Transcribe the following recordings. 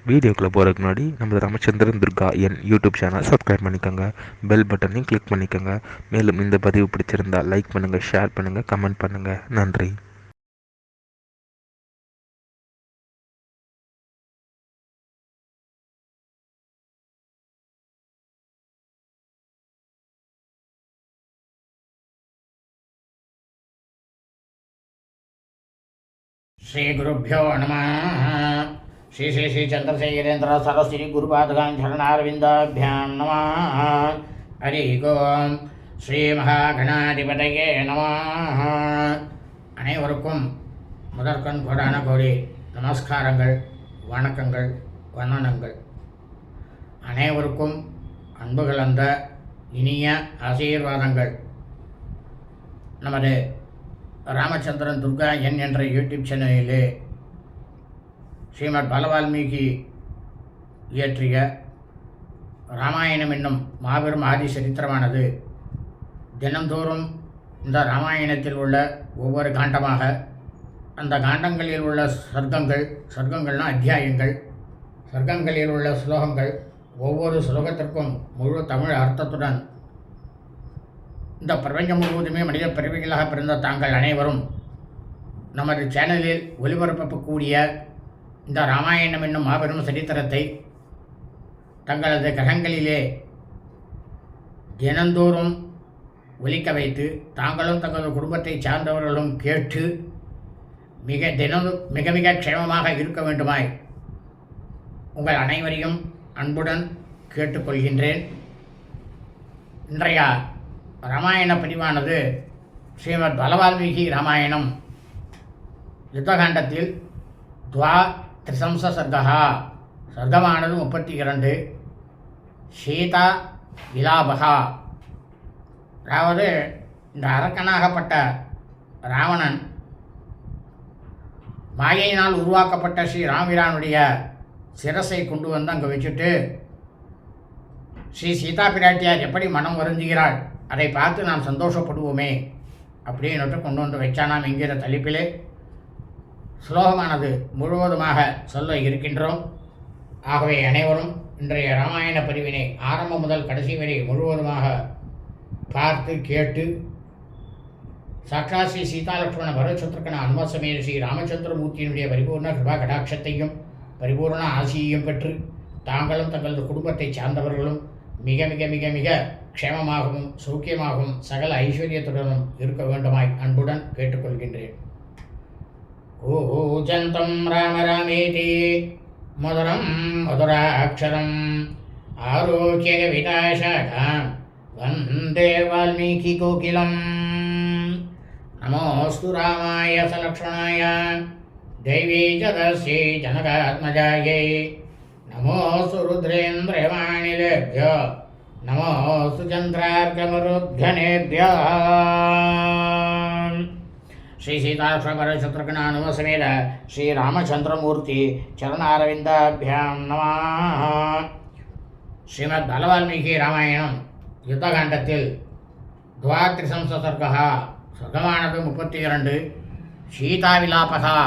வீடியோக்குள்ளே போகிறதுக்கு முன்னாடி நம்ம Ramachandran Durga YouTube channel subscribe பண்ணிக்கோங்க, பெல் பட்டனையும் கிளிக் பண்ணிக்கோங்க. மேலும் இந்த பதிவு பிடிச்சிருந்தால் லைக் பண்ணுங்கள், ஷேர் பண்ணுங்கள், கமெண்ட் பண்ணுங்கள். நன்றி. श्रीगुरुभ्यो नमः. श्री श्री श्री चंद्रशेखरेन्द्र सरस्वती गुरुपादकां शरणारविन्दाभ्यां नमः. हरि ओम. श्री महागणाधिपतये नमः. அனைவருக்கும் முதற்கண் கோடான கோடி நமஸ்காரங்கள், வணக்கங்கள், வந்தனங்கள். அனைவருக்கும் அன்பு கலந்த இனிய ஆசீர்வாதங்கள். நமது ராமச்சந்திரன் துர்கா என்ற யூடியூப் சேனலிலே ஸ்ரீமத் பாலவால்மீகி இயற்றிய ராமாயணம் என்னும் மாபெரும் ஆதி சரித்திரமானது தினந்தோறும் இந்த ராமாயணத்தில் உள்ள ஒவ்வொரு காண்டமாக, அந்த காண்டங்களில் உள்ள சர்க்கங்கள்னால் அத்தியாயங்கள், சர்க்கங்களில் உள்ள ஸ்லோகங்கள், ஒவ்வொரு ஸ்லோகத்திற்கும் முழு தமிழ் அர்த்தத்துடன் இந்த பிரபஞ்சம் முழுவதுமே மனித பிறவிகளாக பிறந்த தாங்கள் அனைவரும் நமது சேனலில் ஒளிபரப்பக்கூடிய இந்த ராமாயணம் என்னும் மாபெரும் சரித்திரத்தை தங்களது கிரகங்களிலே தினந்தோறும் ஒலிக்க வைத்து தாங்களும் தங்களது குடும்பத்தை சார்ந்தவர்களும் கேட்டு மிக மிக க்ஷேமமாக இருக்க வேண்டுமாய் உங்கள் அனைவரையும் அன்புடன் கேட்டுக்கொள்கின்றேன். இன்றைய ராமாயண பதிவானது ஸ்ரீமத் பாலவால்மீகி ராமாயணம் யுத்தகாண்டத்தில் திரிசம்ச சர்க்கா, சர்க்கமானது 32, சீதா விலாபகா. அதாவது இந்த அரக்கனாகப்பட்ட ராவணன் மாயையினால் உருவாக்கப்பட்ட ஸ்ரீ ராமபிரானுடைய சிரசை கொண்டு வந்து அங்கே வச்சுட்டு ஸ்ரீ சீதா பிராட்டியார் எப்படி மனம் வருந்துகிறாள் அதை பார்த்து நாம் சந்தோஷப்படுவோமே அப்படின்னுட்டு கொண்டு வந்து வச்சானாம் என்கிற தலைப்பிலே ஸ்லோகமானது முழுவதுமாக சொல்ல இருக்கின்றோம். ஆகவே அனைவரும் இன்றைய ராமாயண பதிவினை ஆரம்பம் முதல் கடைசி வரை முழுவதுமாக பார்த்து கேட்டு சாட்சாத் ஸ்ரீ சீதாலட்சுமண பரதசத்ருக்கன அனுமசமேத ஸ்ரீ ராமச்சந்திரமூர்த்தியினுடைய பரிபூர்ண கிருபா கடாட்சத்தையும் பரிபூர்ண ஆசியையும் பெற்று தாங்களும் தங்களது குடும்பத்தை சார்ந்தவர்களும் மிக மிக மிக மிக க்ஷேமமாகவும் சௌக்கியமாகவும் சகல ஐஸ்வர்யத்துடனும் இருக்க வேண்டுமாய் அன்புடன் கேட்டுக்கொள்கின்றேன். கூஜந்தம் ராம ராமேதி மதுரம் மதுராட்சரம் ஆரோக்கிய விதாசாகாம் வந்தே வால்மீகி கோகிலம். நமோஸ்து ராமாய சலக்ஷ்மணாய தைவே ஜதஸ்யை ஜனகாத்மஜாயை நமோஸ்து ருத்ரேந்திரவாணிலேभ्यो நமோஸ்து சந்திரார்கமருத்கணேभ्यः. ஸ்ரீ சீதாலக்ஷ்மண ஸ்ரீ ராமச்சந்திரமூர்த்தி சரணாரவிந்தாபியாம் நமः. ஸ்ரீமத் பாலவால்மீகி ராமாயணம் யுத்தகாண்டத்தில் திரிசம்ச சர்க்கா, சர்க்கமானது 32, சீதாவிலாபகா.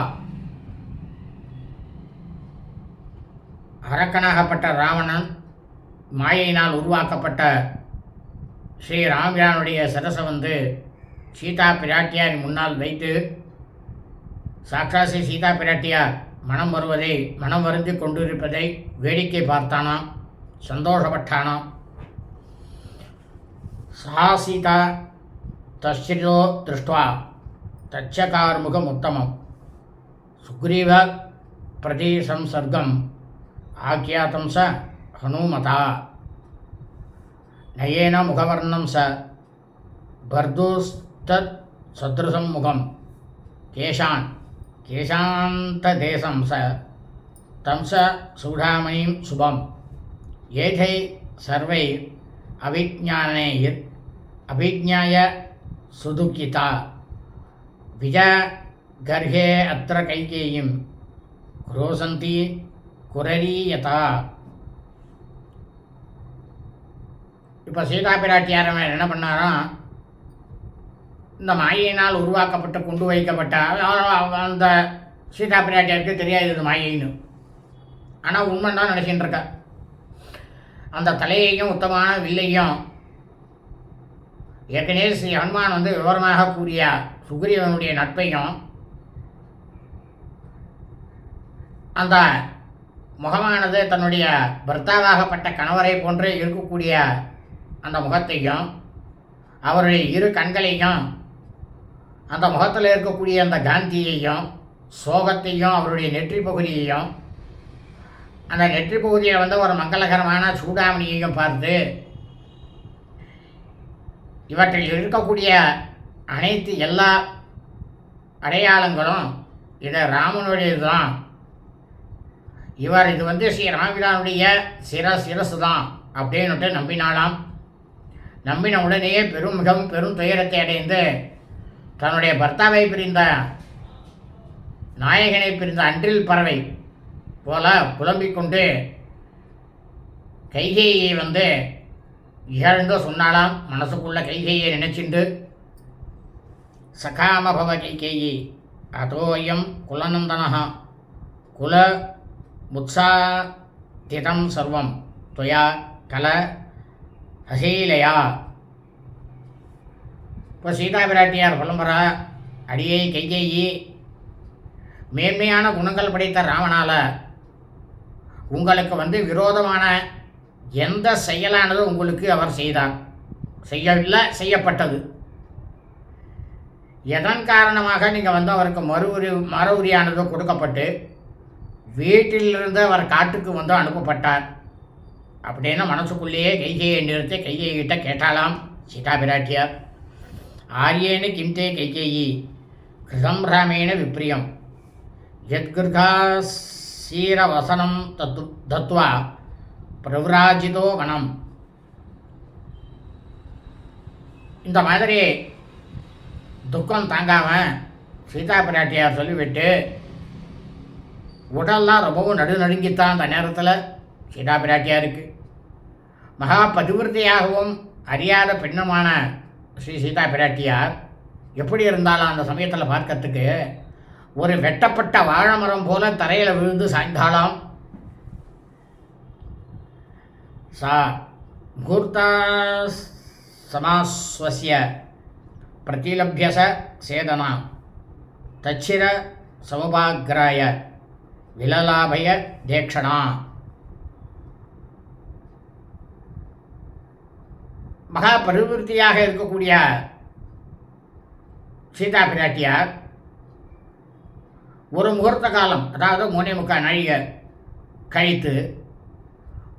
அரக்கனாகப்பட்ட ராவணன் மாயையினால் உருவாக்கப்பட்ட ஸ்ரீ ராமபிரானுடைய சிரசை வந்து சீதா பிராட்டியார் முன்னால் வைத்து சாட்சாத் ஸ்ரீ சீதா பிராட்டியார் மனம் வருந்தி கொண்டிருப்பதை வேடிக்கை பார்த்தானாம், சந்தோஷப்பட்டானாம். சா சீதா தஸ்ரோ திருஷ்டுவா தச்சகார்முகம் உத்தமம் சுக்ரீவ பிரதி சம்சர்க்கம் ஆக்கியாத்தம் ச ஹனுமதா நயேன முகவர்ணம் ச பர்தூஸ்தத் சத்ருசம் முகம் கேசாந்ததேசம் ச தம் ச சூடாமணிம் சுபம் ஏதை சர்வை அபிஜ்ஞாய சுதுக்கிதா விஜகர்ஹே அத்திர கைகேயும் குரோசந்தி குரரீயதா. இப்போ சீதா பிராட்டியார் என்ன பண்ணாராம், இந்த மாயையினால் உருவாக்கப்பட்டு கொண்டு வைக்கப்பட்ட அந்த சீதா பிராட்டியாருக்கு தெரியாது இது மாயைன்னு. ஆனால் உண்மைன்னு தான் நினச்சிட்டு இருக்கா. அந்த தலையையும் உத்தமான வில்லையும் ஏற்கனவே ஸ்ரீ ஹனுமான் வந்து விவரமாக கூறிய சுக்ரீவனுடைய நட்பையும் அந்த முகமானது தன்னுடைய பர்த்தாவாகப்பட்ட கணவரை போன்று இருக்கக்கூடிய அந்த முகத்தையும் அவருடைய இரு கண்களையும் அந்த முகத்தில் இருக்கக்கூடிய அந்த காந்தியையும் சோகத்தையும் அவருடைய நெற்றி பகுதியையும் அந்த நெற்றி பகுதியில் வந்து ஒரு மங்களகரமான சூடாமணியையும் பார்த்து இவற்றில் இருக்கக்கூடிய அனைத்து எல்லா அடையாளங்களும் இதை ராமனுடையது தான், இவர் இது வந்து ஸ்ரீ ராமபிரானுடைய சிரசு தான் அப்படின்னுட்டு நம்பினாலாம். நம்பின உடனேயே மிகவும் பெரும் துயரத்தை அடைந்து தன்னுடைய பர்த்தாவை பிரிந்த நாயகனை பிரிந்த அன்றில் பறவை போல புலம்பிக் கொண்டு கைகேயை வந்து இகழ்ந்து சொன்னாலாம். மனசுக்குள்ள கைகேயை நினைச்சிண்டு, சகாமபவ கைகேயி அதோயம் குலநந்தனா குல முத்சாதிதம் சர்வம் துவயா கல அசீலையா. இப்போ சீதா பிராட்டியார் புலம்புறா, அடியை கைகேயி, மேன்மையான குணங்கள் படைத்த ராமனால் உங்களுக்கு வந்து விரோதமான எந்த செயலானது உங்களுக்கு அவர் செய்தார்? செய்யவில்லை, செய்யப்பட்டது. எதன் காரணமாக நீங்கள் வந்து அவருக்கு மறு உரியானது கொடுக்கப்பட்டு வீட்டிலிருந்து அவர் காட்டுக்கு வந்து அனுப்பப்பட்டார் அப்படின்னு மனசுக்குள்ளேயே கைகையை நிறுத்தி கைகைகிட்ட கேட்டாலாம் சீதா பிராட்டியார். ஆரியேனு கிம்தே கைகேயி கிருதம் ராமேண விப்ரியம் யத்கிருகாசீரவசனம் தத்வா பிரவ்ராஜிதோ வனம். இந்த மாதிரி துக்கம் தாங்காமல் சீதா பிராட்டியார் சொல்லிவிட்டு உடல்லாம் ரொம்பவும் நடுநடுங்கித்தான் அந்த நேரத்தில் சீதா பிராட்டியாருக்கு. மகா பதிவிருத்தியாகவும் அறியாத பெண்ணுமான ஸ்ரீ சீதா பிராட்டியார் எப்படி இருந்தாலும் அந்த சமயத்தில் பார்க்கறதுக்கு ஒரு வெட்டப்பட்ட வாழைமரம் போல தரையில் விழுந்து சாய்ந்தாலாம். சா முகூர்த்தா சமாஸ்வசிய பிரதிலபியச சேதனா தச்சிர சமுபாகிராய விலலாபய தேக்ஷணா. மகா பரிவிருத்தியாக இருக்கக்கூடிய சீதா பிராட்டியார் ஒரு முகூர்த்த காலம், அதாவது 3.25 நாழிகை கழித்து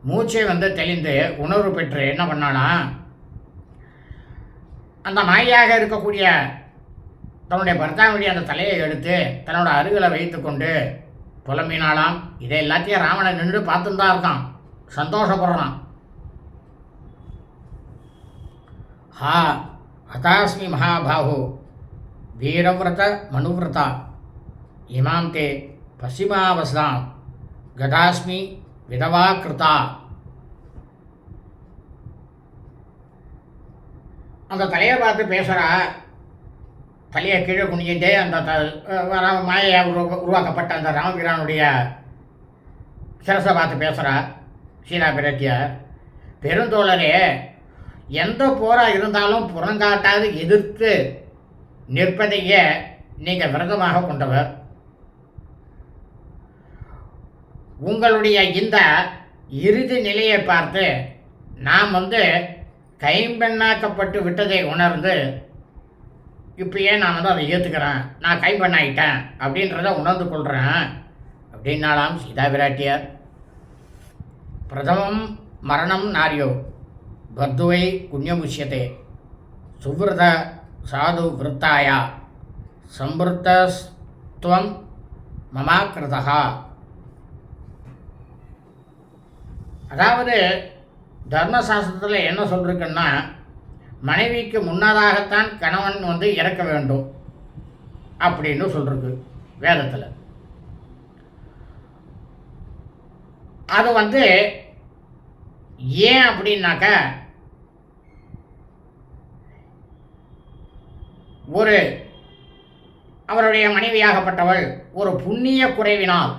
மூச்சை வந்து தெளிந்து உணர்வு பெற்று என்ன பண்ணானா, அந்த மாயாக இருக்கக்கூடிய தன்னுடைய பர்த்தாவுடைய அந்த தலையை எடுத்து தன்னோட அருகில் வைத்து கொண்டு புலம்பினாலாம். இதை எல்லாத்தையும் ராவணை நின்று பார்த்துன்னு தான் இருக்கான், சந்தோஷப்படுறான். ஹா ஹதாஸ்மி மகாபாஹு வீரவிரத மனுவிரதா இமாம் தே பசிமாவசாம் கதாஸ்மி விதவா கிருதா. அந்த தலையை பார்த்து பேசுகிறா, தலையை கீழே குனிஞ்சிட்டு அந்த மாயை உருவாக்கப்பட்ட அந்த ராமபிரானுடைய சிரசை பார்த்து பேசுகிறா சீதா பிராட்டியார். பெருந்தோழரே, எந்த போராக இருந்தாலும் புறங்காட்டாது எதிர்த்து நிற்பதையே நீங்கள் விரதமாக கொண்டவர். உங்களுடைய இந்த இறுதி நிலையை பார்த்து நாம் வந்து கைம்பெண்ணாக்கப்பட்டு விட்டதை உணர்ந்து இப்பயே நான் வந்து அதை ஏற்றுக்கிறேன், நான் கைம்பெண்ணாயிட்டேன் அப்படின்றத உணர்ந்து கொள்கிறேன் அப்படின்னாலாம் சீதா பிராட்டியார். பிரதமம் மரணம் நாரியோ பர்துவை புண்ணியமுஷ்யதே சுவிரத சாது விருத்தாயா சம்பிருத்தஸ்துவம் மமாக்கிருதா. அதாவது தர்மசாஸ்திரத்தில் என்ன சொல்லிருக்குன்னா, மனைவிக்கு முன்னதாகத்தான் கணவன் வந்து இறக்க வேண்டும் அப்படின்னு சொல்லிருக்கு வேதத்தில். அது வந்து ஏன் அப்படின்னாக்க, ஒரு அவருடைய மனைவியாகப்பட்டவள் ஒரு புண்ணிய குறைவினால்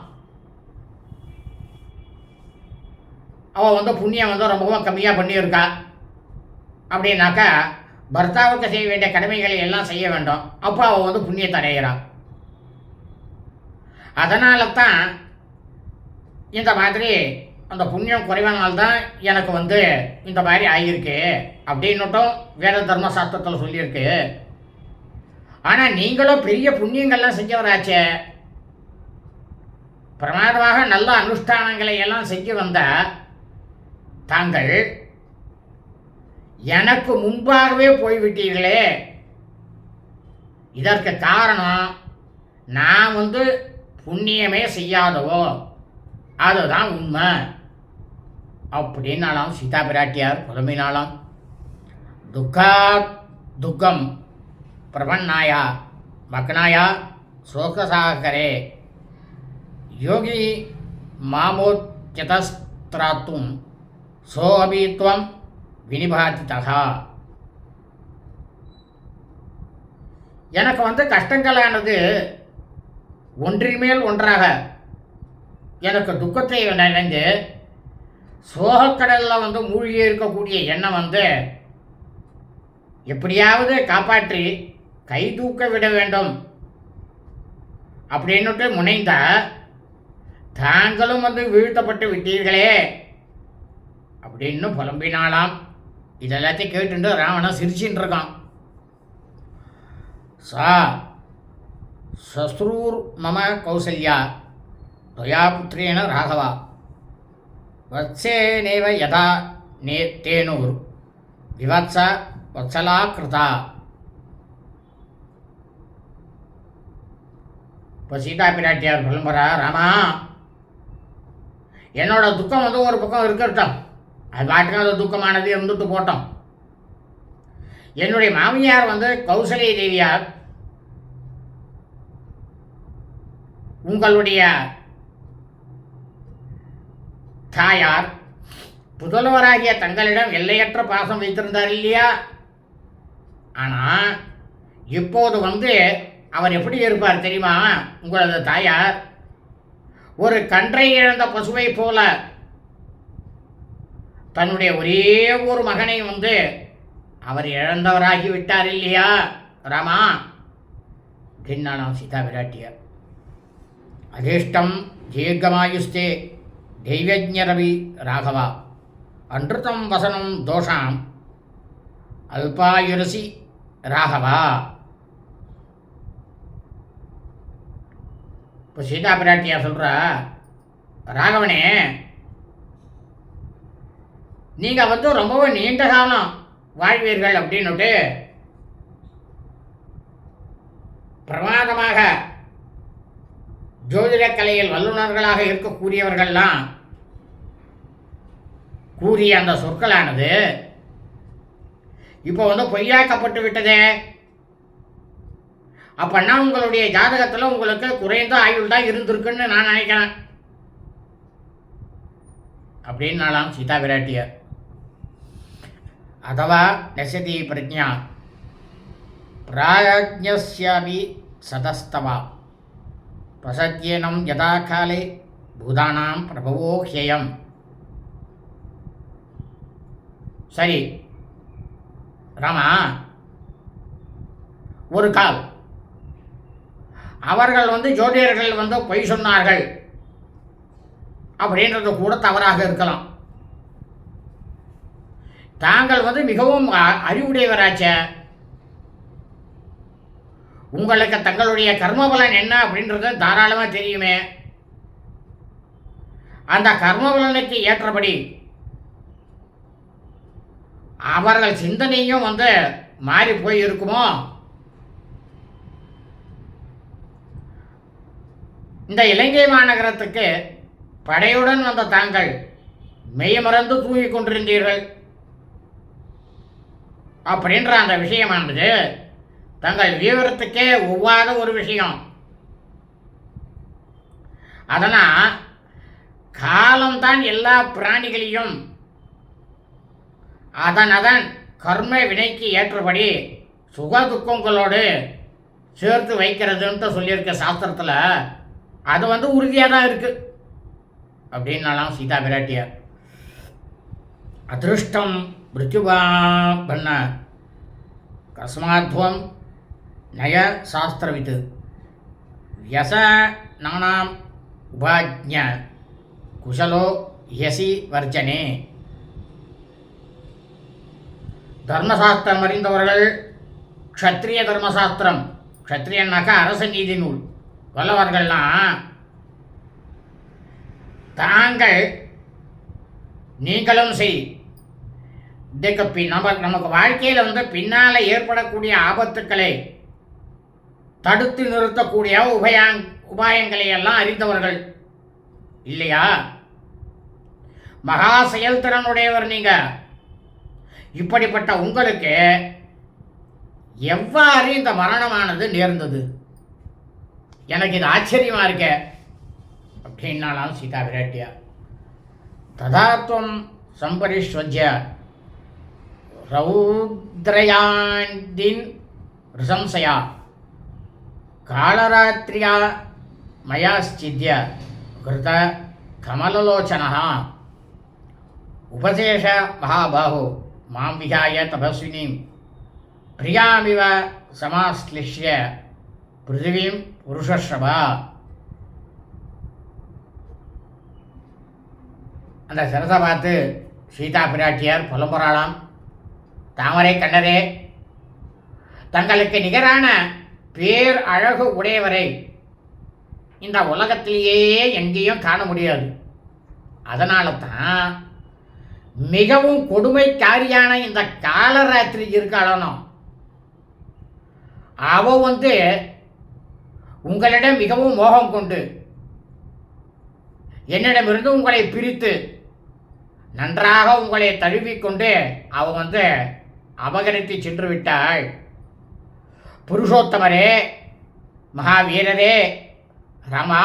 அவள் வந்து புண்ணியம் வந்து ரொம்பவும் கம்மியாக பண்ணியிருக்கா அப்படின்னாக்கா பர்த்தாவுக்கு செய்ய வேண்டிய கடமைகளை எல்லாம் செய்ய வேண்டும். அப்போ அவள் வந்து புண்ணியத்தை அடைகிறாள். அதனால தான் இந்த மாதிரி அந்த புண்ணியம் குறைவானால்தான் எனக்கு வந்து இந்த மாதிரி ஆகியிருக்கு அப்படின்னுட்டும் வேத தர்ம சாஸ்திரத்தில் சொல்லியிருக்கு. ஆனால் நீங்களும் பெரிய புண்ணியங்கள்லாம் செஞ்சவராச்சே, பிரமாதமாக நல்ல அனுஷ்டானங்களை எல்லாம் செஞ்சு வந்த தாங்கள் எனக்கு முன்பாகவே போய்விட்டீர்களே. இதற்கு காரணம் நான் வந்து புண்ணியமே செய்யாதவோ, அதுதான் உண்மை அப்படின்னாலாம் சீதா பிராட்டியார் புலம்பினாலாம். துக்கா துக்கம் பிரபன்னாயா மக்னாயா சோகசாகரே யோகி மாமோத்யதஸ்திராத்தும் சோஅபீத்வம் வினிபாதிதா. எனக்கு வந்து கஷ்டங்களானது ஒன்றின் மேல் ஒன்றாக எனக்கு துக்கத்தை நினைந்து சோகக்கடலில் வந்து மூழ்கி இருக்கக்கூடிய எண்ணம் வந்து எப்படியாவது காப்பாற்றி கை தூக்க விட வேண்டும் அப்படின்னுட்டு முனைந்த தாங்களும் வந்து வீழ்த்தப்பட்டு விட்டீர்களே அப்படின்னு புலம்பினாலாம். இதெல்லாத்தையும் கேட்டுட்டு ராவணன் சிரிச்சின்னு இருக்கான். சா சஸ்ரூர் மம கௌசல்யா துவயா புத்திரேன ராகவா வத்சேனேவ யதா தேனூர் விவத்ச வத்சலா கிருதா. இப்போ சீதா பிராட்டியார் புலம்புறா, ராமா என்னோட துக்கம் வந்து ஒரு பக்கம் இருக்கட்டும், அது பாட்டுக்கு அந்த துக்கமானது இருந்துட்டு போட்டோம். என்னுடைய மாமியார் வந்து கௌசல்ய தேவியார் உங்களுடைய தாயார் புதல்வராகிய தங்களிடம் எல்லையற்ற பாசம் வைத்திருந்தார் இல்லையா? ஆனால் இப்போது வந்து அவர் எப்படி இருப்பார் தெரியுமா? உங்களது தாயார் ஒரு கன்றை இழந்த பசுவை போல தன்னுடைய ஒரே ஒரு மகனை வந்து அவர் இழந்தவராகி விட்டார் இல்லையா ராமா அப்படின்னாலாம் சீதா விராட்டியார். அதேஷ்டம் தீர்க்கமாயுஸ்தே தெய்வஜரவி ராகவா அன்றுதம் வசனம் தோஷாம் அல்பாயுரசி ராகவா. இப்போ சீதா பிராட்டியார் சொல்கிறா, ராகவனே நீங்கள் வந்து ரொம்பவும் நீண்ட காலம் வாழ்வீர்கள் அப்படின்னுட்டு பிரமாதமாக ஜோதிட கலையில் வல்லுநர்களாக இருக்கக்கூடியவர்கள்லாம் கூறிய அந்த சொற்களானது இப்போ வந்து பொய்யாக்கப்பட்டு விட்டதே. அப்பன்னா உங்களுடைய ஜாதகத்தில் உங்களுக்கு குறைந்த ஆயுள் தான் இருந்திருக்குன்னு நான் நினைக்கிறேன் அப்படின்னாலாம் சீதா விராட்டியார். அதவா நெசதி பிரஜா பிராஜ்ஞஸ்யாபி சதஸ்தவா பிரசத்யேனம் யதா காலே பூதானாம் பிரபவோ ஹ்யயம். சரி ராமா, ஒரு கால் அவர்கள் வந்து ஜோதிடர்கள் வந்து பொய் சொன்னார்கள் அப்படின்றது கூட தவறாக இருக்கலாம். தாங்கள் வந்து மிகவும் அறிவுடையவராச்ச, உங்களுக்கு தங்களுடைய கர்மபலன் என்ன அப்படின்றது தாராளமாக தெரியுமே. அந்த கர்மபலனுக்கு ஏற்றபடி அவர்கள் சிந்தனையும் வந்து மாறி போய் இருக்குமோ? இந்த இலங்கை மாநகரத்துக்கு படையுடன் வந்த தாங்கள் மெய்மறந்து தூங்கிக் கொண்டிருந்தீர்கள் அப்படின்ற அந்த விஷயமானது தங்கள் விவரத்துக்கே ஒவ்வாத ஒரு விஷயம். அதனால் காலம்தான் எல்லா பிராணிகளையும் அதன் கர்ம வினைக்கு ஏற்றபடி சுக துக்கங்களோடு சேர்த்து வைக்கிறதுன்ட்டு சொல்லியிருக்க சாஸ்திரத்தில் அது வந்து உறுதியாக தான் இருக்குது அப்படின்னாலாம் சீதா பிராட்டியார். ಅದೃಷ್ಟಂ ಮೃತ್ಯುವಾಪನ್ನ ಕಸ್ಮಾತ್ವಂ ನಯ ಶಾಸ್ತ್ರವಿತ್ ವ್ಯಸನಾನಾಂ ಉಪಾಜ್ಞ குஷலோ யசி வர்ஜனே. தர்மசாஸ்திரம் அறிந்தவர்கள் க்ஷத்ரிய தர்மசாஸ்திரம், க்ஷத்ரியன்னாக்கா அரச நீதி நூல் வல்லவர்கள்லாம் தாங்கள் நீங்களும் செய் இதுக்கு நமக்கு வாழ்க்கையில் பின்னால் ஏற்படக்கூடிய ஆபத்துக்களை தடுத்து நிறுத்தக்கூடிய உபாயங்களை எல்லாம் அறிந்தவர்கள் இல்லையா? மகா செயல்திறனுடையவர் நீங்க. இப்படிப்பட்ட உங்களுக்கு எவ்வாறு இந்த மரணமானது நேர்ந்தது? எனக்கு இது ஆச்சரியமா இருக்க அப்படின்னாலாம் சீதா பிராட்டியா. ததாத்வம் சம்பரிஷ்வஜ்ய ரௌத்ரயாண்டின் ரிசம்சயா காலராத்திரியா மயாஸ்சித்ய கிருத கமலலோச்சனா உபசேஷ மகாபாஹோ மாம் விகாய தபஸ்வினீம் பிரியாமிவ சமாஸ்லிஷ்ய பிருத்திவீம் புருஷஸ்ரபா. அந்த சரசை பார்த்து சீதா பிராட்டியார் புலம்புறாளாம். தாமரை கண்ணரே, தங்களுக்கு நிகரான பேர் அழகு உடையவரை இந்த உலகத்திலேயே எங்கேயும் காண முடியாது. அதனால தான் மிகவும் கொடுமைக்காரியான இந்த காலராத்திரி இருக்காளனோ அவ உங்களிடம் மிகவும் மோகம் கொண்டு என்னிடமிருந்து உங்களை பிரித்து நன்றாக உங்களை தழுவிக்கொண்டு அவ அபகரித்து சென்று விட்டாள். புருஷோத்தமரே, மகாவீரரே, ராமா,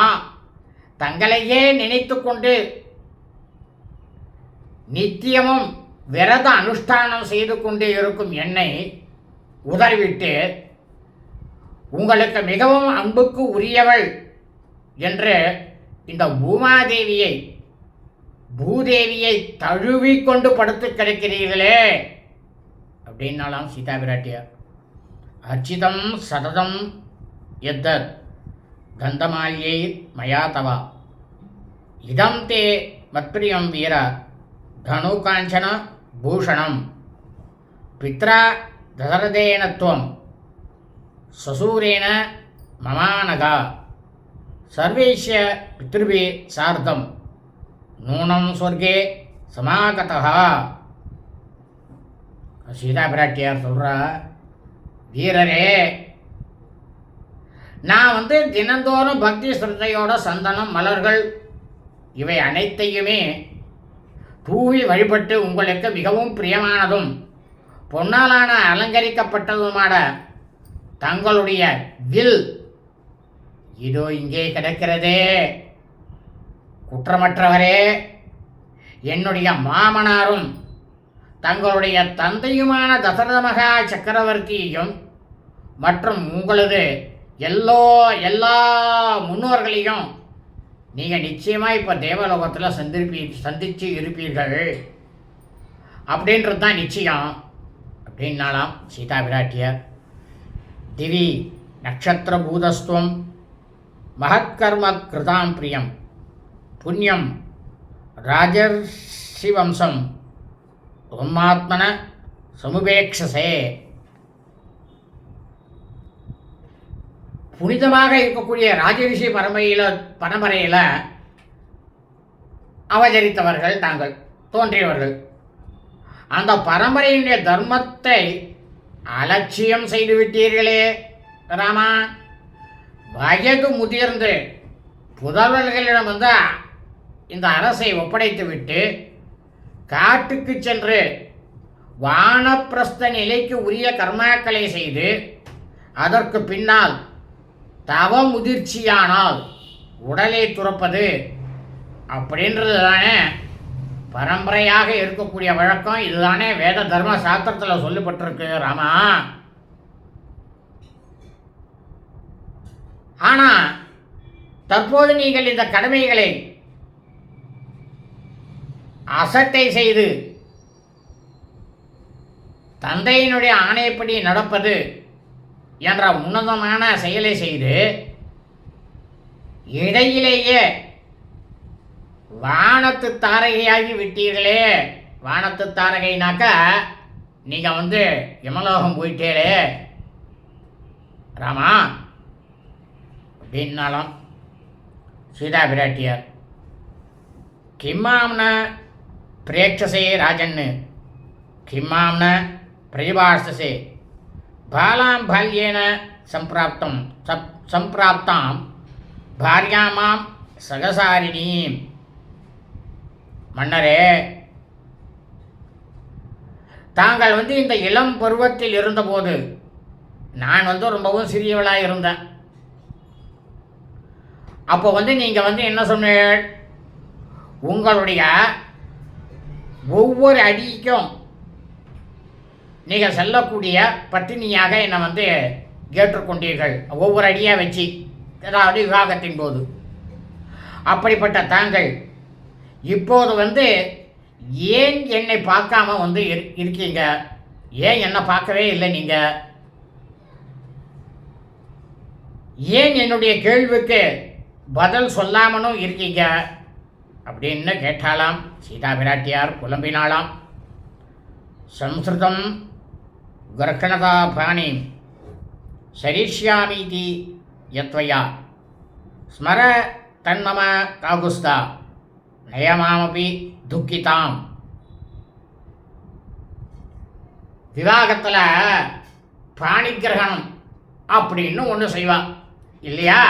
தங்களையே நினைத்து கொண்டு நித்தியமும் விரத அனுஷ்டானம் செய்து கொண்டு இருக்கும் என்னை உதறிவிட்டு உங்களுக்கு மிகவும் அன்புக்கு உரியவள் என்று இந்த பூதேவியை தழுவிக்கொண்டு படுத்து கிடக்கிறீர்களே அப்படின்னாலாம் சீதா பிராட்டியா. அர்ச்சிதம் சததம் எத்தத் கந்தமாலியை மயா தவா இதம் தே மத்பிரியம் வீர தனுகாஞ்சன பூஷணம் பித்ரா தசரதேனத்வம் சசூரேன மமானகா சர்வேஷ்ய பித்ருபி சார்த்தம் நூனம் சொர்க்கே சமாகதா. சீதா பிராட்டியார் சொல்கிறா, வீரரே, நான் தினந்தோறும் பக்தி ஸ்ரத்தையோட சந்தனம், மலர்கள் இவை அனைத்தையுமே தூவி வழிபட்டு உங்களுக்கு மிகவும் பிரியமானதும் பொன்னாலான அலங்கரிக்கப்பட்டதுமான தங்களுடைய வில் இதோ இங்கே கிடக்கிறதே. குற்றமற்றவரே, என்னுடைய மாமனாரும் தங்களுடைய தந்தையுமான தசரத மகா சக்கரவர்த்தியையும் மற்றும் உங்களது எல்லா முன்னோர்களையும் நீங்கள் நிச்சயமாக இப்போ தேவலோகத்தில் சந்திச்சு இருப்பீர்கள் அப்படின்றது தான் நிச்சயம் அப்படின்னாலாம் சீதா பிராட்டியார். திவி நக்ஷத்திர பூதஸ்துவம் மகத்கர்ம கிருதாம் பிரியம் புண்ணியம் ராஜர்ஷி வம்சம் உம்மாத்மன சமுபேக்ஷசே. புனிதமாக இருக்கக்கூடிய ராஜரிஷி பரம்பரையில் அவதரித்தவர்கள் தாங்கள், தோன்றியவர்கள். அந்த பரம்பரையினுடைய தர்மத்தை அலட்சியம் செய்துவிட்டீர்களே ராமா. வயது முதிர்ந்து புதல்வர்களிடம் இந்த அரசை ஒப்படைத்துவிட்டு காட்டுக்கு சென்று வானப்பிரஸ்த நிலைக்கு உரிய கர்மாக்களை செய்து அதற்கு பின்னால் தவ முதிர்ச்சியானால் உடலை துறப்பது அப்படின்றது தானே பரம்பரையாக இருக்கக்கூடிய வழக்கம். இதுதானே வேத தர்ம சாஸ்திரத்தில் சொல்லப்பட்டிருக்கு ராமா. ஆனால் தற்போது நீங்கள் இந்த கடமைகளை அசட்டை செய்து தந்தையினுடைய ஆணையப்படி நடப்பது என்ற உன்னதமான செயலை செய்து இடையிலேயே வானத்து தாரகையாகி விட்டீர்களே. வானத்து தாரகைனாக்கா நீங்கள் யமலோகம் போயிட்டேலே ராமா அப்படின்னாலும் சீதா பிராட்டியார் கிம்மாம்ன பிரேட்சசே ராஜன்னு கிம்மாம்ன பிரதிபாஷசே பாலாம் பால்யேன சம்பிராப்தாம் பாரியாமாம் சகசாரிணீம். மன்னரே, தாங்கள் இந்த இளம் பருவத்தில் இருந்தபோது நான் ரொம்பவும் சிறியவளாக இருந்தேன். அப்போ நீங்கள் என்ன சொன்னீர்கள்? உங்களுடைய ஒவ்வொரு அடிக்கும் நீங்கள் செல்லக்கூடிய பட்டினியாக என்னை கேட்டுக்கொண்டீர்கள். ஒவ்வொரு அடியாக வச்சு, அதாவது விவாகத்தின் போது. அப்படிப்பட்ட தாங்கள் இப்போது ஏன் என்னை பார்க்காம இருக்கீங்க? ஏன் என்னை பார்க்கவே இல்லை நீங்கள்? ஏன் என்னுடைய கேள்விக்கு பதில் சொல்லாமலும் இருக்கீங்க அப்படின்னு கேட்டாலாம். சீதா பிராட்டியார் புலம்பினாலாம். சம்ஸ்கிருதம் கர்க்கணதா பாணி சரிஷ்யாமீதி யத்வயா ஸ்மர தன்மம காகுஸ்தா நயமாமபி துக்கிதாம். விவாகத்தில் பாணிகிரகணம் அப்படின்னு ஒன்று செய்வான் இல்லையா?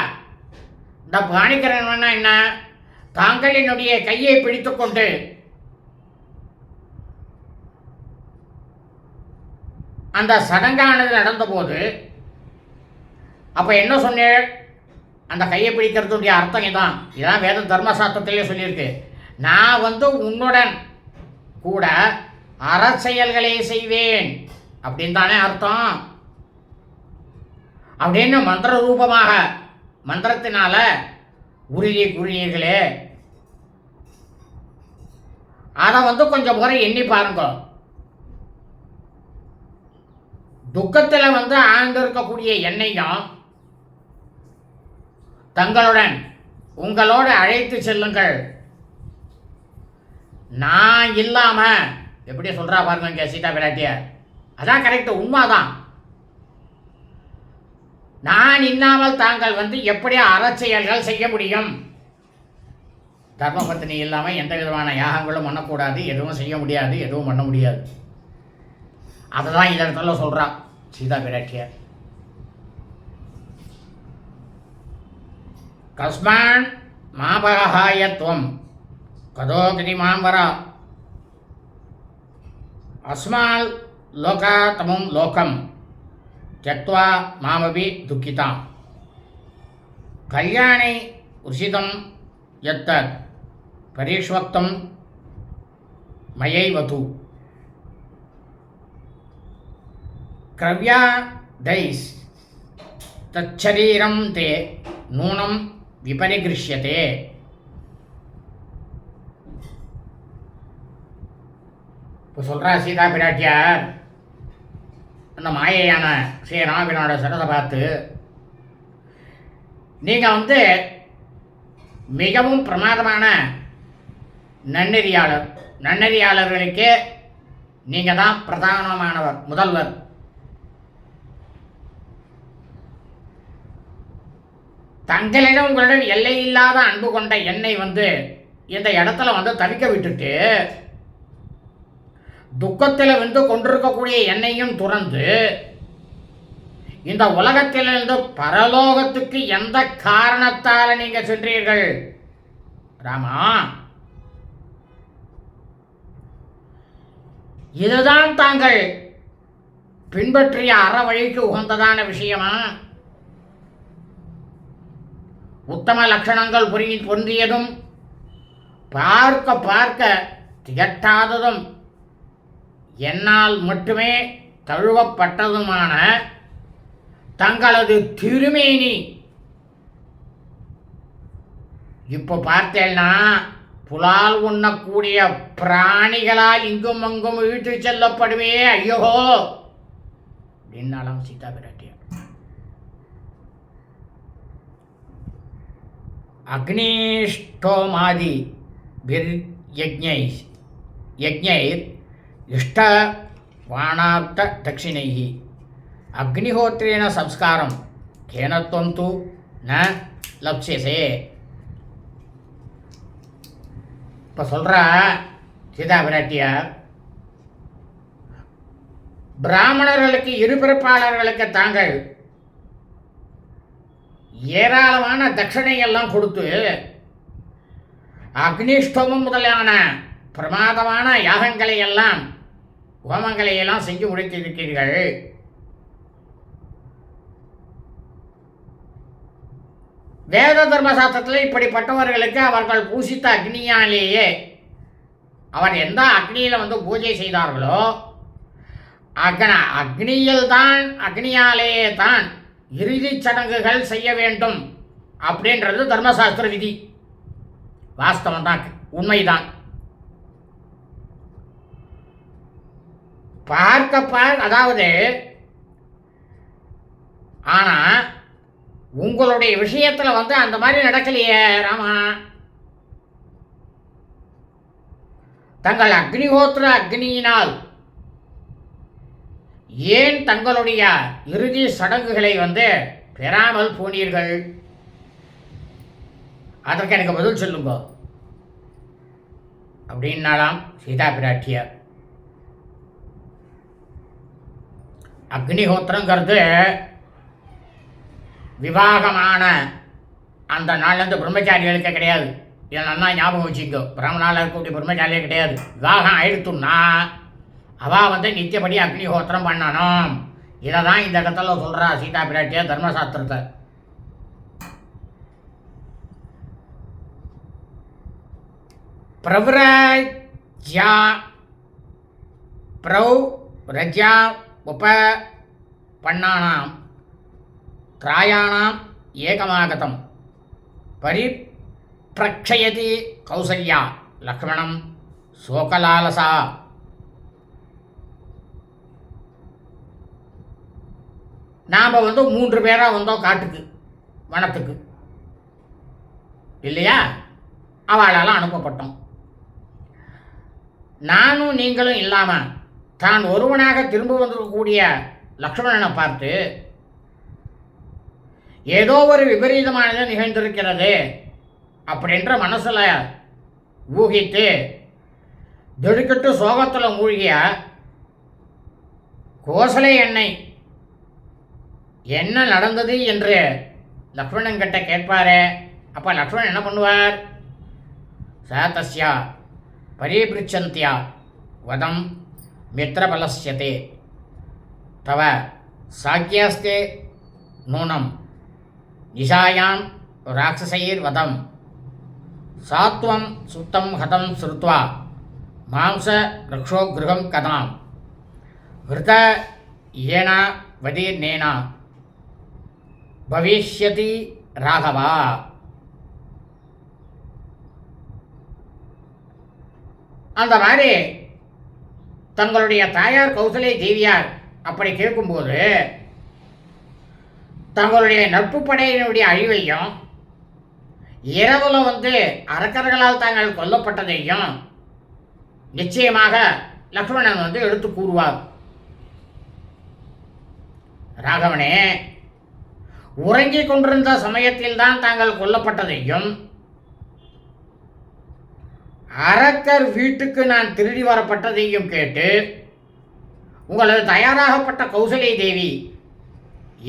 இந்த பாணிகிரகணம்னா என்ன? தாங்கள் என்னுடைய கையை பிடித்துக்கொண்டு அந்த சடங்கானது நடந்தபோது அப்போ என்ன சொன்னேன்? அந்த கையை பிடிக்கிறதுடைய அர்த்தம் இதான். இதான் வேத தர்மசாஸ்திரத்திலே சொல்லியிருக்கு. நான் உன்னுடன் கூட அறச்செயல்களை செய்வேன் அப்படின்னு தானே அர்த்தம். அப்படின்னு மந்திர ரூபமாக மந்திரத்தினால உறுதி கூறினீர்களே, அதை கொஞ்சம் முறை எண்ணி பாருங்க. துக்கத்தில் ஆழ்ந்திருக்கக்கூடிய என்னையும் தங்களுடன் உங்களோடு அழைத்து செல்லுங்கள். நான் இல்லாம எப்படி சொல்றா பாருங்க இங்க சீதா பிராட்டியார். அதான் கரெக்ட், உண்மைதான். நான் இல்லாமல் தாங்கள் எப்படி அறச்செயல்கள் செய்ய முடியும்? தர்மபத்தினி இல்லாமல் எந்த விதமான யாகங்களும் பண்ணக்கூடாது, எதுவும் செய்ய முடியாது, எதுவும் பண்ண முடியாது. அதை தான் இந்த இடத்துல சொல்றா சீதா பிராட்டியார். கஸ்மான் மாபகாயத்வம் கதோகிரி மாம்பரா அஸ்மால் லோகாதமம் லோகம் त्यक्त्वा मामपि दुःखितां कल्याणे उषितं यत्तत् परीक्ष्वक्तं मयैवतु क्रव्यादैस् तच्छरीरं ते नूनं विपरिगृह्यते. இப்போ சொல்கிறா சீதா பிராட்டியார் அந்த மாயையான ஸ்ரீராமனோட சடத்தை பார்த்து, நீங்கள் மிகவும் பிரமாதமான நன்னெறியாளர். நன்னெறியாளர்களுக்கே நீங்கள் தான் பிரதானமானவர், முதல்வர். தங்களிடம் உங்களிடம் எல்லையில்லாத அன்பு கொண்ட என்னை இந்த இடத்துல தவிக்க விட்டுட்டு துக்கத்தில் கொண்டிருக்கக்கூடிய என்னையும் துறந்து இந்த உலகத்திலிருந்து பரலோகத்துக்கு எந்த காரணத்தால் நீங்க சென்றீர்கள் ராமா? இதுதான் தாங்கள் பின்பற்றிய அறவழிக்கு உகந்ததான விஷயமா? உத்தம லட்சணங்கள் பொருந்தியதும் பார்க்க பார்க்க திகட்டாததும் என்னால் மட்டுமே தழுவப்பட்டதுமான தங்களது திருமேனி இப்போ பார்த்தேன்னா புலால் உண்ணக்கூடிய பிராணிகளால் இங்கும் அங்கும் இழுத்து செல்லப்படுவே ஐயோ அப்படின்னாலாம் சீதா பிராட்டியார். அக்னிஷ்டோமாதி யஜ்ஞைர் இஷ்டவாணார்த்த தட்சிணைः அக்னிஹோத்ரேன சம்ஸ்காரம் கேனத்வம் தூ ந லப்ஸ்யசே. இப்போ சொல்கிற சீதா பிராட்டியார், பிராமணர்களுக்கு இருபிறப்பாளர்களுக்கு தாங்கள் ஏராளமான தட்சணையெல்லாம் கொடுத்து அக்னிஷ்டோமம் முதலான பிரமாதமான யாகங்களை எல்லாம் ஹோமங்களை எல்லாம் செஞ்சு முடித்திருக்கிறீர்கள். வேத தர்மசாஸ்திரத்தில் இப்படிப்பட்டவர்களுக்கு அவர்கள் பூசித்த அக்னியாலேயே அவர் எந்த அக்னியில் பூஜை செய்தார்களோ அக்னியாலேயே தான் இறுதிச் சடங்குகள் செய்ய வேண்டும் அப்படின்றது தர்மசாஸ்திர விதி. வாஸ்தவம் தான், உண்மைதான். அதாவது ஆனா உங்களுடைய விஷயத்துல அந்த மாதிரி நடக்கலையே ராமா. தங்கள் அக்னிஹோத்திர அக்னியினால் ஏன் தங்களுடைய இறுதி சடங்குகளை பெறாமல் போனீர்கள்? அதற்கு எனக்கு பதில் சொல்லுங்க அப்படின்னாலாம் சீதா பிராட்டியார். அக்னிஹோத்திரங்கிறது விவாகமான அந்த நாள்லேருந்து பிரம்மச்சாரிகளுக்கு கிடையாது. இதை நல்லா ஞாபகம் வச்சுக்கோ. பிராமணால் இருக்கக்கூடிய பிரம்மச்சாரியே கிடையாது. விவாகம் ஆயிடுத்துன்னா அவள் நித்தியப்படி அக்னிஹோத்திரம் பண்ணணும். இதை தான் இந்த இடத்துல சொல்கிறா சீதா பிராட்டியார் தர்மசாஸ்திரத்தை. பிரவ்ரஜ்யா உபபன்னானாம் திராயாணாம் ஏகமாகதம் பரிப்ரக்ஷயதி கௌசல்யா லக்ஷ்மணம் சோகலாலசா. நாம் 3 பேராக வந்தோம் காட்டுக்கு, வனத்துக்கு இல்லையா? அவளால் அனுப்பப்பட்டோம். நானும் நீங்களும் இல்லாமல் தான் ஒருவனாக திரும்ப வந்திருக்கக்கூடிய லக்ஷ்மணனை பார்த்து ஏதோ ஒரு விபரீதமானது நிகழ்ந்திருக்கிறது அப்படின்ற மனசில் ஊகித்து திடுக்கிட்டு சோகத்தில் மூழ்கிய கோசலை எண்ணெய் என்ன நடந்தது என்று லக்ஷ்மணன் கிட்ட கேட்பாரே. அப்போ லக்ஷ்மணன் என்ன பண்ணுவார்? சதஸ்யா பரிபிருச்சந்தியா வதம் மித்ரபலஸ்யதே தவ சாக்கியாஸ்தே நூனம் நிஷாயாம் ராட்சசைர் வதம் சாத்வம் சுத்தம் ஹதம் ஸ்ருத்வா மாம்ச ரக்ஷோ கிருகம் கதாம் ஹிருத ஏன வதீர்னேனா பவிஷ்யதி ராகவா. அந்த மாதிரி தங்களுடைய தாயார் கௌசலை தேவியார் அப்படி கேட்கும்போது தங்களுடைய நட்பு படையினுடைய அழிவையும் இரவில் அரக்கர்களால் தாங்கள் கொல்லப்பட்டதையும் நிச்சயமாக லக்ஷ்மணன் எடுத்து கூறுவார். ராகவனே, உறங்கிக் கொண்டிருந்த சமயத்தில் தான் தாங்கள் கொல்லப்பட்டதையும் அரக்கர் வீட்டுக்கு நான் திருடி வரப்பட்டதையும் கேட்டு உங்களது தயாராகப்பட்ட கௌசலை தேவி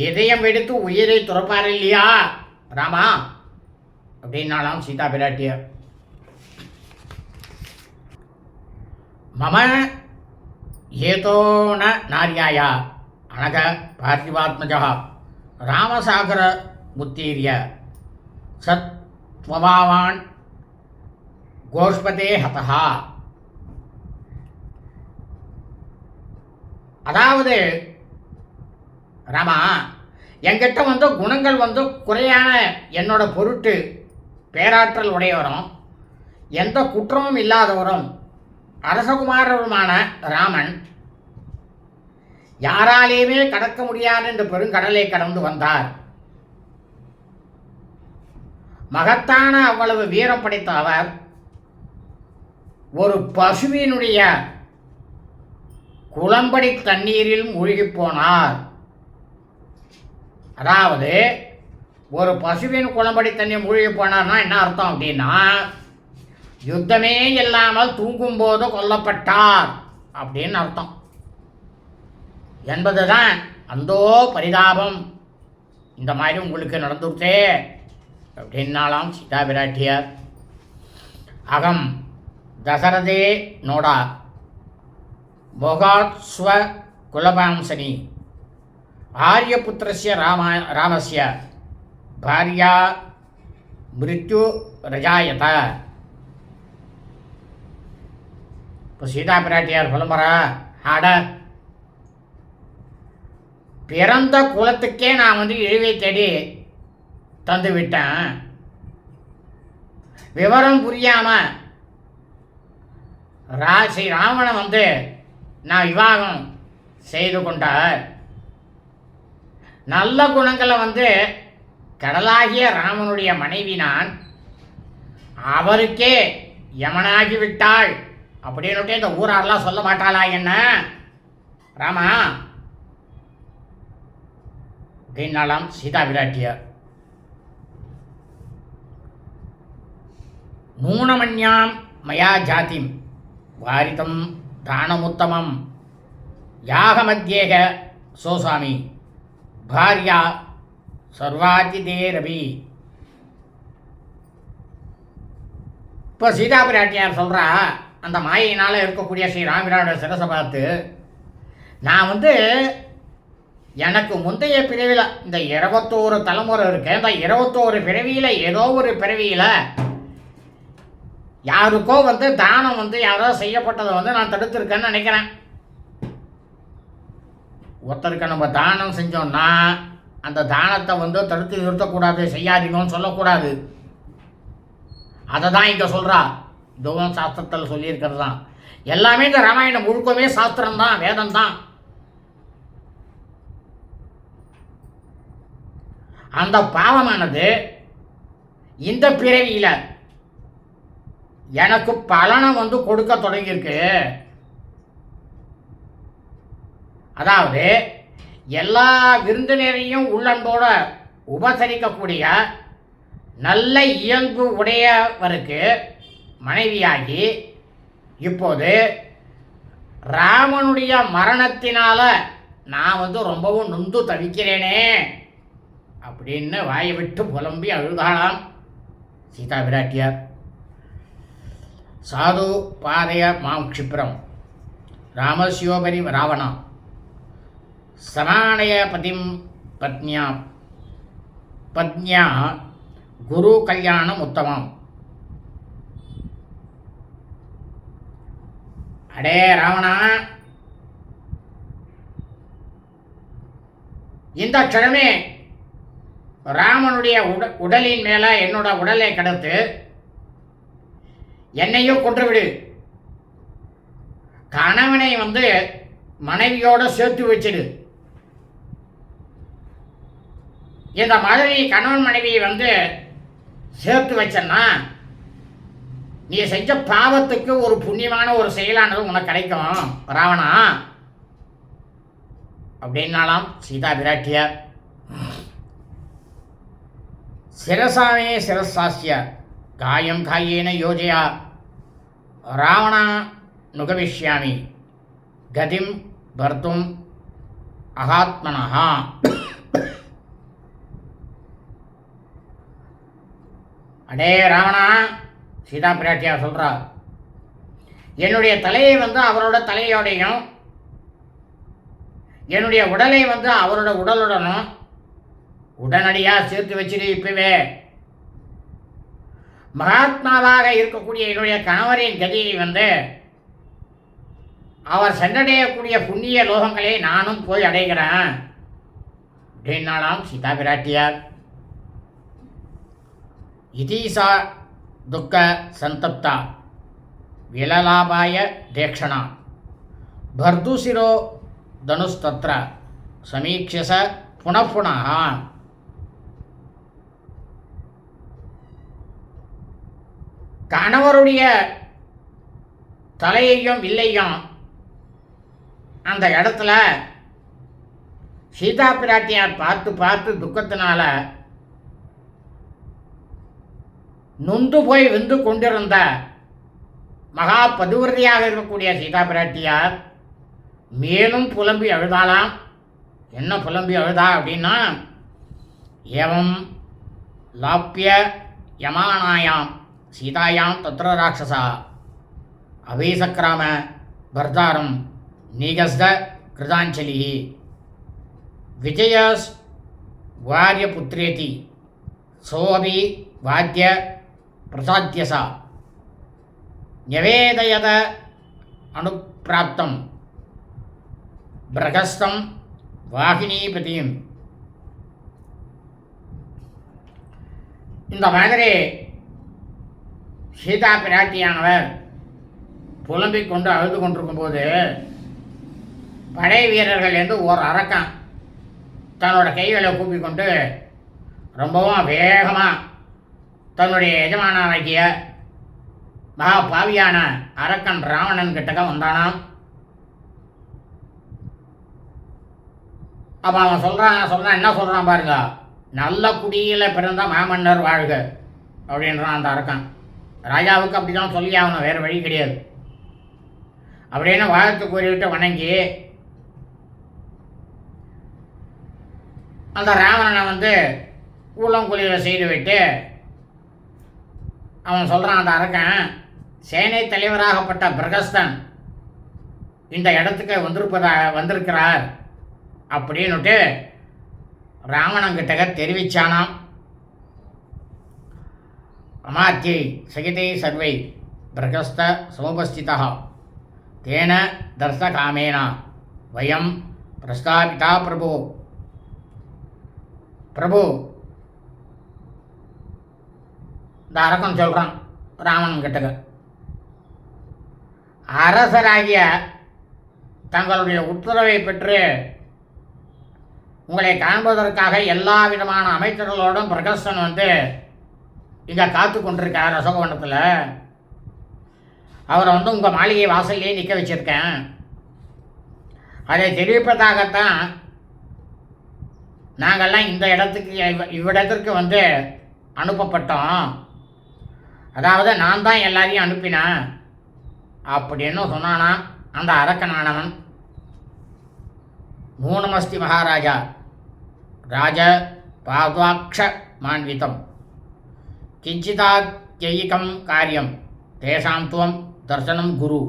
இதயம் எடுத்து உயிரை துறப்பார் இல்லையா ராமா அப்படின்னாலாம் சீதா பிராட்டியார். மம ஏதோ நாரியாயா அனக பார்த்திவாத்மஜா ராமசாகர முத்தீரிய சத்வபாவான் கோஷ்பதே ஹதஹா. அதாவது ராமா, என்கிட்ட குணங்கள் குறையான என்னோட பொருட்டு பேராற்றல் உடையவரும் எந்த குற்றமும் இல்லாதவரும் அரசகுமாரருமான ராமன் யாராலேயுமே கடக்க முடியாத இந்த பெருங்கடலை கடந்து வந்தார். மகத்தான அவ்வளவு வீரம் படைத்த அவர் ஒரு பசுவினுடைய குளம்படி தண்ணீரில் மூழ்கி போனார். அதாவது ஒரு பசுவின் குளம்படி தண்ணீர் மூழ்கி போனார்னா என்ன அர்த்தம் அப்படின்னா, யுத்தமே இல்லாமல் தூங்கும்போது கொல்லப்பட்டார் அப்படின்னு அர்த்தம் என்பதுதான். அந்தோ பரிதாபம், இந்த மாதிரி உங்களுக்கு நடந்துட்டே அப்படின்னாலாம் சீதா பிராட்டியார். அகம் தசரதே நோடா மோகாத்ஸ்வ குலபாம்சனி ஆரியபுத்திரஸ்ய ராமஸ்ய பாரியா மிருத்யு ரஜாயத. இப்போ சீதா பிராட்டியார் புலம்புறா, ஆட பிறந்த குலத்துக்கே நான் இழிவை தேடி தந்து விட்டேன். விவரம் புரியாம ஸ்ரீ ராவணன் நான் விவாகம் செய்து கொண்டார். நல்ல குணங்களை கடலாகிய ராமனுடைய மனைவி நான், அவருக்கே யமனாகிவிட்டாள் அப்படின்னு இந்த ஊராரெல்லாம் சொல்ல மாட்டாளா என்ன ராமா அப்படின்னாலாம் சீதா பிராட்டியார். நூனமன்யாம் மயா ஜாதிம் வாரிதம் தானமுத்தமம் யாகமத்யேக சோசாமி பாரியா சர்வாதிதேரபி. இப்போ சீதா பிராட்டியார் சொல்கிறா, அந்த மாயினால் இருக்கக்கூடிய ஸ்ரீ ராமபிரானோட சிரசை பார்த்து, நான் எனக்கு முந்தைய பிறவியில் இந்த 21 தலைமுறை இருக்கு, இந்த 21 பிறவியில் ஏதோ ஒரு பிறவியில் யாருக்கோ தானம் யாரோ செய்யப்பட்டதை நான் தடுத்திருக்கேன்னு நினைக்கிறேன். ஒருத்தருக்கு நம்ம தானம் செஞ்சோம்னா அந்த தானத்தை தடுத்து நிறுத்தக்கூடாது, செய்யாதீங்கன்னு சொல்லக்கூடாது. அதை தான் இங்கே சொல்கிறா. இதுவும் சாஸ்திரத்தில் சொல்லியிருக்கிறது தான். எல்லாமே இந்த ராமாயணம் முழுக்கவே சாஸ்திரம்தான், வேதம் தான். அந்த பாவமானது இந்த பிறவியில் எனக்கு பலனை கொடுக்க தொடங்கியிருக்கு. அதாவது எல்லா விருந்தினரையும் உள்ளன்போட உபசரிக்கக்கூடிய நல்ல இயல்பு உடையவருக்கு மனைவியாகி இப்போது ராமனுடைய மரணத்தினால நான் ரொம்பவும் நொந்து தவிக்கிறேனே அப்படின்னு வாயை விட்டு புலம்பி அழுதாளாம் சீதா பிராட்டியார். சாது பாதய மாம் க்ஷிப்ரம் ராமஸ்யோபரி ராவணா சமானய பதிம் பத்னியா குரு கல்யாணம் உத்தமம். அடே ராவணா, இந்த க்ஷணமே ராமனுடைய உடலின் மேல என்னோட உடலை கடத்து என்னையும் கொன்றுவிடு. கணவனை மனைவியோட சேர்த்து வச்சிடு. இந்த மாதிரி கணவன் மனைவியை சேர்த்து வச்சன்னா நீ செஞ்ச பாவத்துக்கு ஒரு புண்ணியமான ஒரு செயலானது உனக்கு கிடைக்கும் ராவணா அப்படின்னாலாம் சீதா பிராட்டியார். சிரசாமே சிரசாஸ்ய காயம் காயேன யோஜயா ராவணா நுகவிஷ்யாமி கதிம் பர்த்தும் அகாத்மனஹா. அடே ராவணா, சீதா பிராட்டியார் சொல்கிறா, என்னுடைய தலையை அவரோட தலையோடையும் என்னுடைய உடலை அவரோட உடலுடனும் உடனடியாக சேர்த்து வச்சிரு. இப்பவே மகாத்மாவாக இருக்கக்கூடிய என்னுடைய கணவரின் கதியை அவர் சென்றடையக்கூடிய புண்ணிய லோகங்களை நானும் போய் அடைகிறேன் அப்படின்னாலாம் சீதா பிராட்டியார். இதீசா துக்க சந்தப்தா விலலாபாய தேக்ஷணா பர்துசிரோ தனுஸ்தத்ர சமீக்ஷச புனப்புனः. கணவருடைய தலையையும் வில்லையும் அந்த இடத்துல சீதா பிராட்டியார் பார்த்து பார்த்து துக்கத்தினால நொந்து போய் வெந்து கொண்டிருந்த மகா பதிவிரதையாக இருக்கக்கூடிய சீதா பிராட்டியார் மேலும் புலம்பி அழுதாளாம். என்ன புலம்பி அழுதா அப்படின்னா, ஏவம் லாப்பிய யமானாயாம் சீதாயாம் தத்ர ராட்சசா அவேசக்கிராம பர்தாரம் நீகஸ்த கிருதாஞ்சலி விஜயஸ் வாரியபுத்ரேதி சோபி வாத்திய பிரசாத்தியசா நிவேதயத அனுப்பிராப்தம் பிரகஸ்தம் வாகினீபதியும். இந்த மாதிரி சீதா பிராட்டியானவர் புலம்பிக் கொண்டு அழுது கொண்டிருக்கும்போது படை வீரர்கள் என்று ஓர் அரக்கன் தன்னோட கைகளை கூப்பிக்கொண்டு ரொம்பவும் வேகமாக தன்னுடைய எஜமானாகிய மகா பாவியான அரக்கன் ராவணன் கிட்டக்க வந்தானாம். அப்போ அவன் சொல்கிறான் என்ன சொல்கிறான் பாருங்க, நல்ல குடியில் பிறந்த மாமன்னர் வாழ்க அப்படின்றான் அந்த அரக்கன். ராஜாவுக்கு அப்படி தான் சொல்லி ஆகணும், வேறு வழி கிடையாது. அப்படின்னு வாழ்த்து கூறிவிட்டு வணங்கி அந்த ராவணனை கூலங்குழியில் செய்துவிட்டு அவன் சொல்கிறான் அந்த அரக்கன், சேனை தலைவராகப்பட்ட பிரகஸ்தன் இந்த இடத்துக்கு வந்திருக்கிறார் அப்படின்னுட்டு ராவணங்கிட்ட தெரிவிச்சானாம். அமாத்தியை சகிதை சர்வை பிரகஸ்த சமுபஸ்திதா தேன தர்சகாமேனா வயம் பிரஸ்தாபிதா பிரபு. பிரபு இந்த அரக்கன் சொல்கிறான் ராவணன் கிட்டக்க, அரசராகிய தங்களுடைய உத்தரவை பெற்று உங்களை காண்பதற்காக எல்லா விதமான அமைச்சர்களோடும் பிரகஸ்தன் இங்கே காத்து கொண்டிருக்கார் அசோகவனத்தில். அவரை உங்கள் மாளிகை வாசல்லையே நிற்க வச்சுருக்கேன். அதை தெரிவிப்பதாகத்தான் நாங்கள்லாம் இந்த இடத்துக்கு இவ்விடத்திற்கு அனுப்பப்பட்டோம். அதாவது நான் தான் எல்லாரையும் அனுப்பினேன் அப்படின்னு சொன்னானா அந்த அரக்கனானவன். நூனமஸ்தி மகாராஜா ராஜ பாத்வாக்ஷ மான்விதம் கிஞ்சிதாத்யயிகம் காரியம் தேசாம் துவம் தர்சனம் குரு.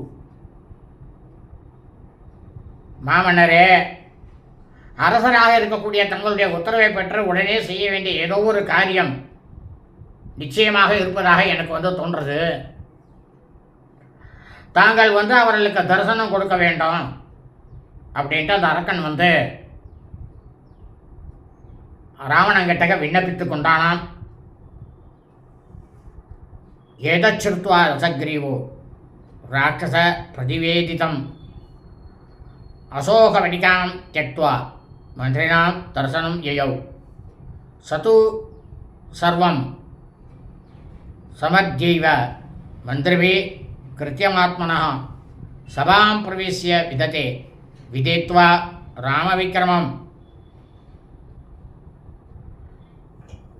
மாமன்னரே, அரசராக இருக்கக்கூடிய தங்களுடைய உத்தரவை பெற்று உடனே செய்ய வேண்டிய ஏதோ ஒரு காரியம் நிச்சயமாக இருப்பதாக எனக்கு தோன்றுறது. தாங்கள் அவர்களுக்கு தரிசனம் கொடுக்க வேண்டும் அப்படின்ட்டு அந்த அரக்கன் ராவணங்கிட்ட விண்ணப்பித்து கொண்டானாம். ஏதச்சிருத்வா ரசக்ரீவோ ராட்சச பிரதிவேதிதம் அசோகவடிகாம் தியக்த்வா மந்திரிணாம் தர்சனம் யயௌ சது சர்வம் சமத்யைவ மந்திரிபி கிருத்தியமாத்மனः சபாம் பிரவிஷ்ய விததே விதித்வா ராமவிக்ரமம்.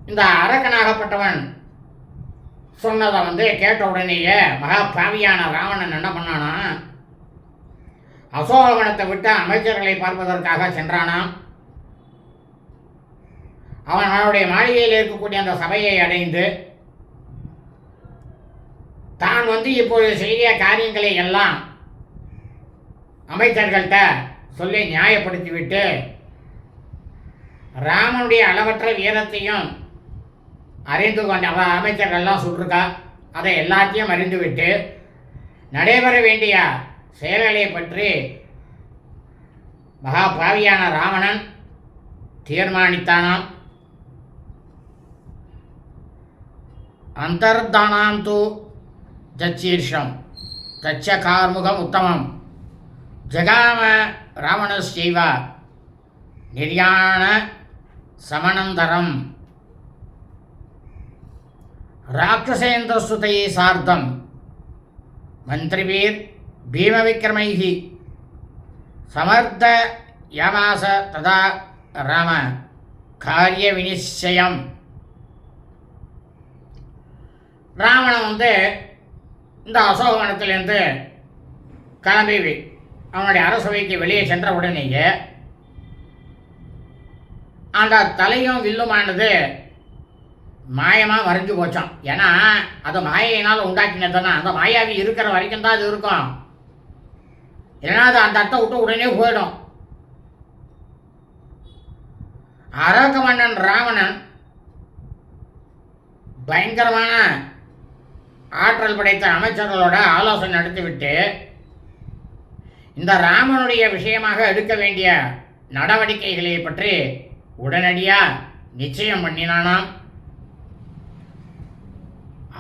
இந்த அரக்கனாகப்பட்டவன் சொன்னதை கேட்ட உடனேயே மகா பாவியான ராவணன் என்ன பண்ணானா, அசோகவனத்தை விட்டு அமைச்சர்களை பார்ப்பதற்காக சென்றானாம். அவனுடைய மாளிகையில் இருக்கக்கூடிய அந்த சபையை அடைந்து தான் இப்பொழுது செய்ய காரியங்களை எல்லாம் அமைச்சர்கள்ட்ட சொல்லி நியாயப்படுத்திவிட்டு ராமனுடைய அளவற்ற வீரத்தையும் அறிந்து கொண்ட அமைச்சர்கள்லாம் சொல்லிருக்கா, அதை எல்லாத்தையும் அறிந்துவிட்டு நடைபெற வேண்டிய செயல்களை பற்றி மகா பாவியான ராவணன் தீர்மானித்தானாம். அந்தர்தானாம் து ஜச்சீர்ஷம் தச்ச கார்முகம் உத்தமம் ஜகாம ராவணஸ்சைவ நிர்யாண சமனந்தரம் ராட்சசேந்திரசுதை சார்த்தம் மந்திரிபீர் பீமவிக்ரமைः சமர்த்த யாமாச ததா ராம காரிய விநிச்சயம். ராவணன் இந்த அசோகவனத்திலிருந்து கிளம்பி அவனுடைய அரசவைக்கு வெளியே சென்ற உடனேயே அந்த தலையும் வில்லுமானது மாயமாக மறைஞ்சு போச்சான். ஏன்னா அது மாயையினால் உண்டாக்கினதுன்னா அந்த மாயாவி இருக்கிற வரைக்கும் தான் அது இருக்கும், இல்லைன்னா அது அந்த அர்த்தம் விட்டு உடனே போயிடும். அரக்க மன்னன் ராவணன் பயங்கரமான ஆற்றல் படைத்த அமைச்சர்களோட ஆலோசனை நடத்திவிட்டு இந்த ராமனுடைய விஷயமாக எடுக்க வேண்டிய நடவடிக்கைகளை பற்றி உடனடியாக நிச்சயம் பண்ணினானாம்.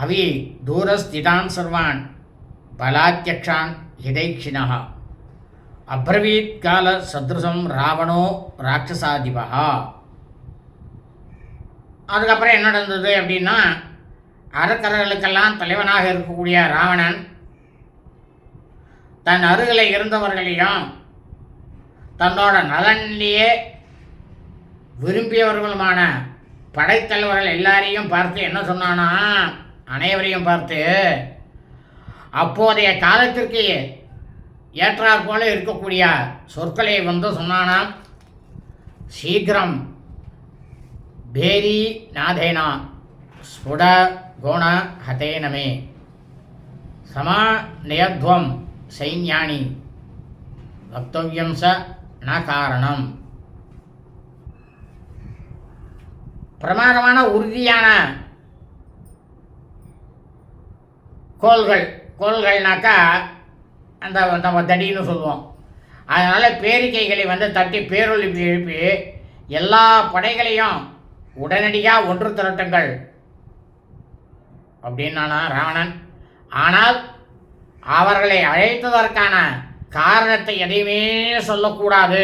அவி தூரஸ்திதான் சர்வான் பலாத்தியக்ஷான் ஹிதைக்ஷிணா அப்ரவீத் கால சத்ருசம் ராவணோ ராட்சசாதிபா. அதுக்கப்புறம் என்ன நடந்தது அப்படின்னா, அரக்கர்களுக்கெல்லாம் தலைவனாக இருக்கக்கூடிய ராவணன் தன் அருகில் இருந்தவர்களையும் தன்னோட நலனிலேயே விரும்பியவர்களுமான படைத்தலைவர்கள் எல்லாரையும் பார்த்து என்ன சொன்னானா, அனைவரையும் பார்த்து அப்போதைய காலத்திற்கு ஏற்றாற் போல இருக்கக்கூடிய சொற்களை சொன்னானாம். சீக்கிரம் பேரி நாதேனா ஸ்புட கோண ஹதேனமே சமா நியத்வம் சைன்யானி வக்தவ்யம் ச ந காரணம். பிரமாதமான உறுதியான கோள்கள்னாக்கா அந்த நம்ம தடின்னு சொல்லுவோம். அதனால் பேரிக்கைகளை தட்டி பேரொழிப்பு எழுப்பி எல்லா படைகளையும் உடனடியாக ஒன்று திரட்டுங்கள் அப்படின்னானா ராவணன். ஆனால் அவர்களை அழைத்ததற்கான காரணத்தை எதையுமே சொல்லக்கூடாது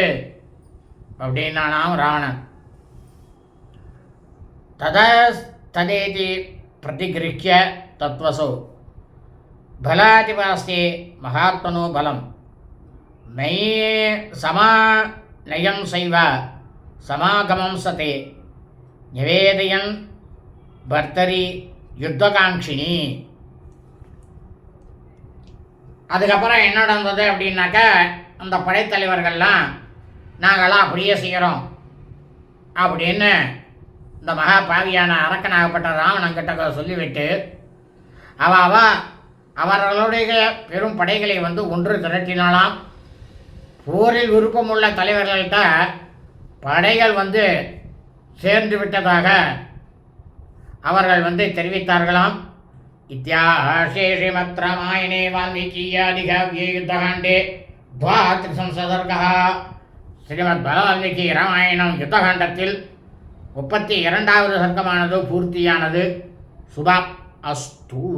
அப்படின்னானாம் ராவணன். ததேதி பிரதிகிருஹ்ய தத்வசோ பலாதிபாஸ்தே மகாத்மனோ பலம் மை சமாநயம் சைவ சமாகமம் சதே நிவேதயன் பர்தரி யுத்தகாங்ஷினி. அதுக்கப்புறம் என்ன நடந்தது அப்படின்னாக்கா, அந்த படைத்தலைவர்கள்லாம் நாங்கள்லாம் அப்படியே செய்கிறோம் அப்படின்னு இந்த மகா பாவியான அரக்கனாகப்பட்ட ராவணங்கிட்ட சொல்லிவிட்டு அவர்களுடைய பெரும் படைகளை ஒன்று திரட்டினாலாம். போரில் விருப்பமுள்ள தலைவர்கள்ட்ட படைகள் சேர்ந்து விட்டதாக அவர்கள் தெரிவித்தார்களாம். இத்தியாஹே ஸ்ரீமத் ராமாயணே வால்மீகியாதிகாவ்யே யுத்தகாண்டே த்வாத்ரிசம்சதர்கः. ஸ்ரீமத் வால்மீகி ராமாயணம் யுத்தகாண்டத்தில் 32வது சர்க்கமானது பூர்த்தியானது. சுபா அஸ்து.